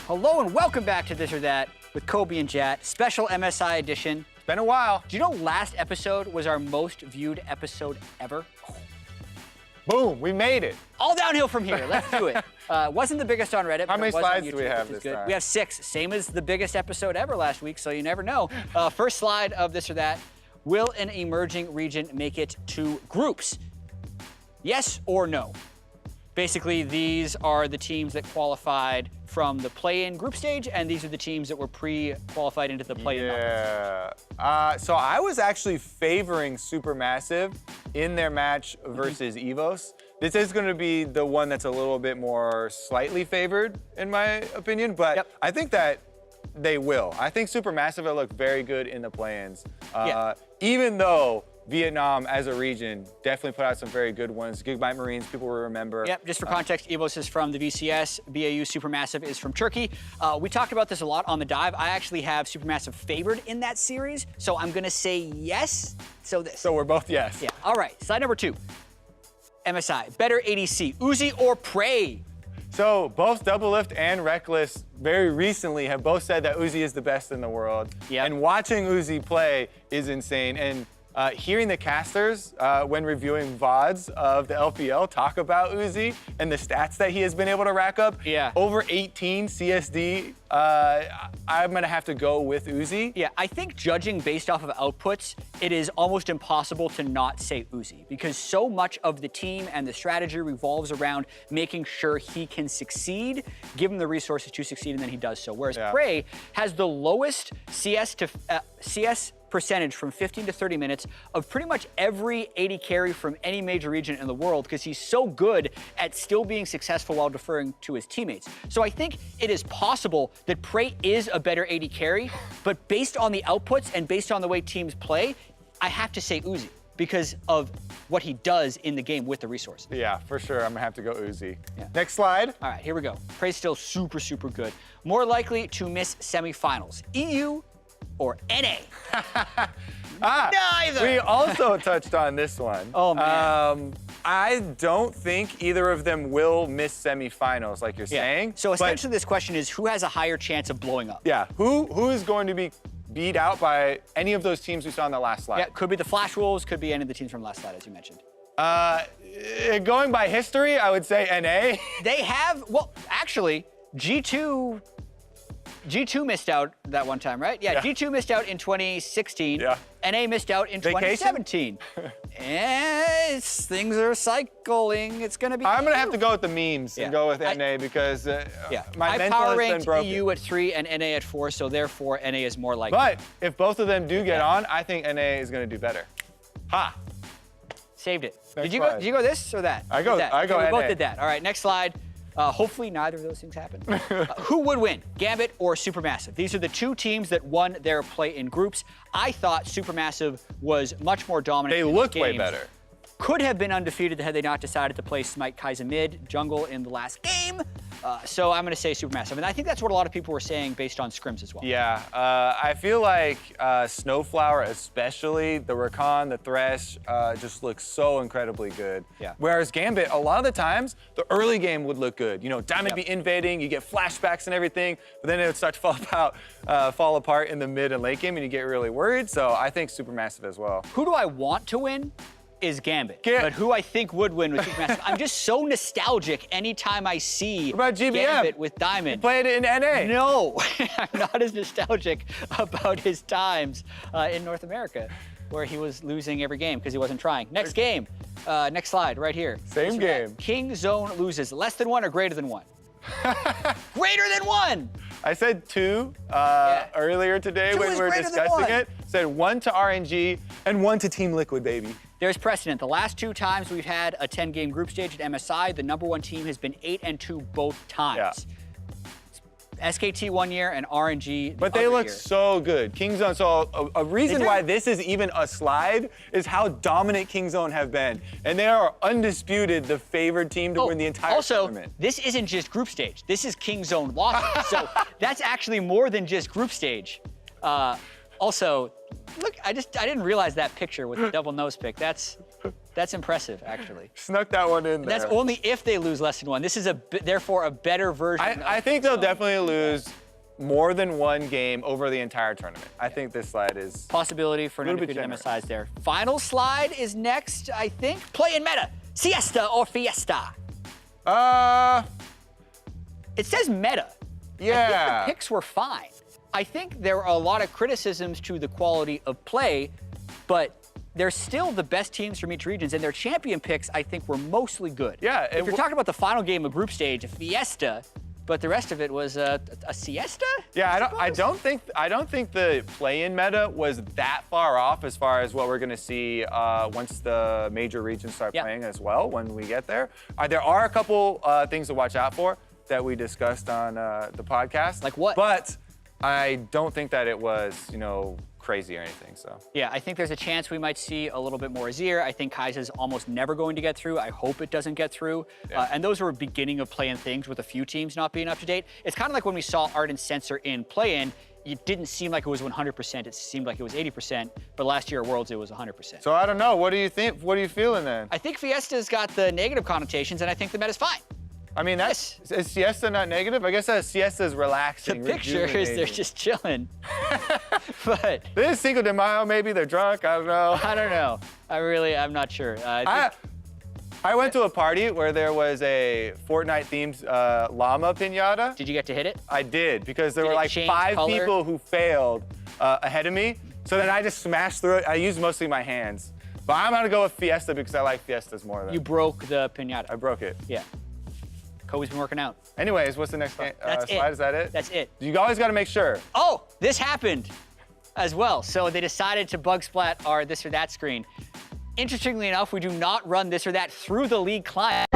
Hello and welcome back to This or That with Kobe and Jat, special MSI edition. It's been a while. Do you know last episode was our most viewed episode ever? Boom, we made it. All downhill from here. Let's do it. Wasn't the biggest on Reddit. How many slides do we have which is this good. time? We have 6, same as the biggest episode ever last week, so you never know. First slide of This or That. Will an emerging region make it to groups? Yes or no? Basically, these are the teams that qualified from the play-in group stage, and these are the teams that were pre-qualified into the play-in. Yeah. So I was actually favoring Supermassive in their match versus EVOS. This is going to be the one that's a little bit more slightly favored, in my opinion, but I think that they will. I think Supermassive will look very good in the play-ins, even though Vietnam as a region definitely put out some very good ones. Gigabyte Marines, people will remember. Yep, just for context, EVOS is from the VCS, BAU Supermassive is from Turkey. We talked about this a lot on the dive. I actually have Supermassive favored in that series, so I'm gonna say yes. So we're both yes. Yeah, all right, slide number 2. MSI, better ADC, Uzi or Prey? So both Double Lift and Reckless very recently have both said that Uzi is the best in the world. Yep. And watching Uzi play is insane. And hearing the casters when reviewing VODs of the LPL talk about Uzi and the stats that he has been able to rack up, over 18 CSD, I'm gonna have to go with Uzi. Yeah, I think judging based off of outputs, it is almost impossible to not say Uzi because so much of the team and the strategy revolves around making sure he can succeed, give him the resources to succeed, and then he does so. Whereas Prey has the lowest CS percentage from 15 to 30 minutes of pretty much every 80 carry from any major region in the world because he's so good at still being successful while deferring to his teammates. So I think it is possible that Prey is a better 80 carry, but based on the outputs and based on the way teams play, I have to say Uzi because of what he does in the game with the resources. Yeah, for sure, I'm gonna have to go Uzi. Next slide. All right, here we go. Prey's still super, super good. More likely to miss semifinals, EU or NA? Neither. We also touched on this one. Oh, man. I don't think either of them will miss semifinals, like you're saying. So essentially this question is who has a higher chance of blowing up? Yeah, who is going to be beat out by any of those teams we saw on the last slide? Yeah, could be the Flash Wolves, could be any of the teams from last slide, as you mentioned. Going by history, I would say NA. They have, well, actually, G2 missed out that one time, right? Yeah, G2 missed out in 2016. Yeah. NA missed out in 2017. And things are cycling. It's going to be I'm going to have to go with the memes and go with NA because my mental power has been ranked broken. EU at 3 and NA at 4, so therefore NA is more likely. But if both of them do get on, I think NA is going to do better. Ha! Saved it. Next Did you slide. go this or that? I go We NA. both did that. All right, next slide. Hopefully neither of those things happen. Who would win, Gambit or Supermassive? These are the two teams that won their play in groups. I thought Supermassive was much more dominant. They looked way better. Could have been undefeated had they not decided to play Smite Kaiser mid jungle in the last game. So I'm going to say Supermassive. And I think that's what a lot of people were saying based on scrims as well. Yeah, I feel like Snowflower especially, the Rakan, the Thresh, just looks so incredibly good. Yeah. Whereas Gambit, a lot of the times, the early game would look good. You know, Diamond be invading, you get flashbacks and everything, but then it would start to fall apart in the mid and late game and you get really worried. So I think Supermassive as well. Who do I want to win? Is Gambit, but who I think would win with Supermassive. I'm just so nostalgic anytime I see Gambit with Diamond. You played it in NA. No, I'm not as nostalgic about his times in North America, where he was losing every game because he wasn't trying. Next game, next slide, right here. Same game. King Zone loses less than 1 or greater than 1? Greater than 1! I said 2 earlier today when we were discussing it. Said 1 to RNG and 1 to Team Liquid, baby. There's precedent. The last 2 times we've had a 10-game group stage at MSI, the #1 team has been 8-2 both times. SKT 1 year and RNG But they look so good. Kingzone, so a reason why this is even a slide is how dominant Kingzone have been. And they are undisputed the favored team to win the entire tournament. Also, this isn't just group stage. This is Kingzone losses. So that's actually more than just group stage. Also, look, I didn't realize that picture with the double nose pick. That's That's impressive, actually. Snuck that one in there. That's only if they lose less than one. This is therefore a better version. I think they'll definitely lose more than one game over the entire tournament. I think this slide is possibility for an undefeated MSIs there. Final slide is next, I think. Play in meta. Siesta or Fiesta? It says meta. Yeah. I think the picks were fine. I think there are a lot of criticisms to the quality of play, but they're still the best teams from each region, and their champion picks, I think, were mostly good. Yeah. If you're talking about the final game of group stage, a Fiesta, but the rest of it was a siesta? Yeah, I don't think the play-in meta was that far off as far as what we're gonna see once the major regions start playing as well when we get there. There are a couple things to watch out for that we discussed on the podcast. Like what? But I don't think that it was, crazy or anything, so. Yeah, I think there's a chance we might see a little bit more Azir. I think Kai's almost never going to get through. I hope it doesn't get through. Yeah. And those were beginning of play-in things with a few teams not being up to date. It's kind of like when we saw Art and Sensor in play-in. It didn't seem like it was 100%. It seemed like it was 80%. But last year at Worlds, it was 100%. So I don't know. What do you think? What are you feeling then? I think Fiesta's got the negative connotations, and I think the meta's fine. I mean, is Siesta not negative? I guess Siesta is relaxing. The picture is they're just chilling. But this is Cinco de Mayo, maybe they're drunk. I don't know. I don't know. I'm not sure. I went to a party where there was a Fortnite-themed llama piñata. Did you get to hit it? I did, because there were like change 5 color? people who failed ahead of me. So then I just smashed through it. I used mostly my hands. But I'm gonna go with Fiesta because I like Fiestas more than. You broke the piñata. I broke it. Yeah. Kobe's been working out. Anyways, what's the next slide? Is that it? That's it. You always gotta make sure. Oh, this happened as well. So they decided to bug splat our this or that screen. Interestingly enough, we do not run this or that through the league client.